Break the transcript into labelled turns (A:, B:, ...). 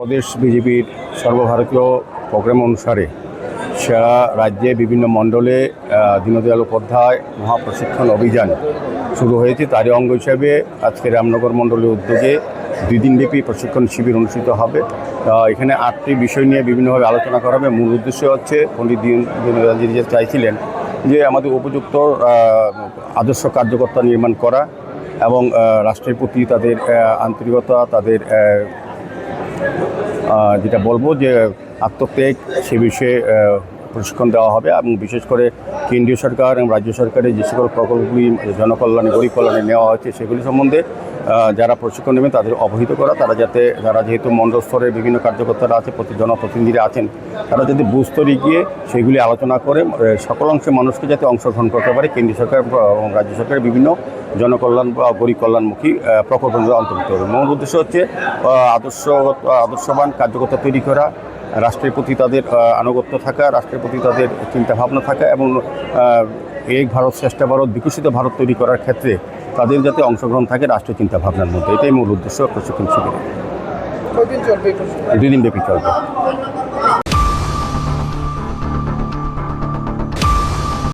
A: প্রদেশ বিজেপির সর্বভারতীয় প্রোগ্রাম অনুসারে সারা রাজ্যে বিভিন্ন মণ্ডলে দীনদয়াল উপাধ্যায় মহাপ্রশিক্ষণ অভিযান শুরু হয়েছে। তারই অঙ্গ হিসাবে আজকে রামনগর মণ্ডলের উদ্যোগে 2 দিনব্যাপী প্রশিক্ষণ শিবির অনুষ্ঠিত হবে। এখানে 8টি বিষয় নিয়ে বিভিন্নভাবে আলোচনা করা হবে। মূল উদ্দেশ্য হচ্ছে পণ্ডিত দীনদয়ালজি যে চাইছিলেন যে আমাদের উপযুক্ত আদর্শ কার্যকর্তা নির্মাণ করা এবং রাষ্ট্রের প্রতি তাদের আন্তরিকতা, তাদের যেটা বলবো যে আত্মত্যাগ, সে বিষয়ে প্রশিক্ষণ দেওয়া হবে। এবং বিশেষ করে কেন্দ্রীয় সরকার এবং রাজ্য সরকারের যে সকল প্রকল্পগুলি জনকল্যাণে, গরিব কল্যাণে নেওয়া হয়েছে সেগুলি সম্বন্ধে যারা প্রশিক্ষণ নেবেন তাদের অবহিত করা। তারা যেহেতু মণ্ডল স্তরে বিভিন্ন কার্যকর্তারা আছে, জনপ্রতিনিধিরা আছেন, তারা যদি বুথ স্তরে গিয়ে সেগুলি আলোচনা করে সকল অংশে মানুষকে যাতে অংশগ্রহণ করতে পারে কেন্দ্রীয় সরকার এবং রাজ্য সরকারের বিভিন্ন জনকল্যাণ বা গরিব কল্যাণমুখী প্রকল্পগুলো অন্তর্ভুক্ত হবে। মূল উদ্দেশ্য হচ্ছে আদর্শবান কার্যকর্তা তৈরি করা, রাষ্ট্রের প্রতি তাদের আনুগত্য থাকা, রাষ্ট্রের প্রতি তাদের চিন্তাভাবনা থাকা এবং এক ভারত শ্রেষ্ঠ ভারত, বিকশিত ভারত তৈরি করার ক্ষেত্রে তাদের যাতে অংশগ্রহণ থাকে রাষ্ট্রীয় চিন্তাভাবনার মধ্যে। এটাই মূল উদ্দেশ্য প্রশিক্ষণ শিবিরে।
B: 2 দিন চলবে?
A: 2 দিন ব্যাপী চলবে।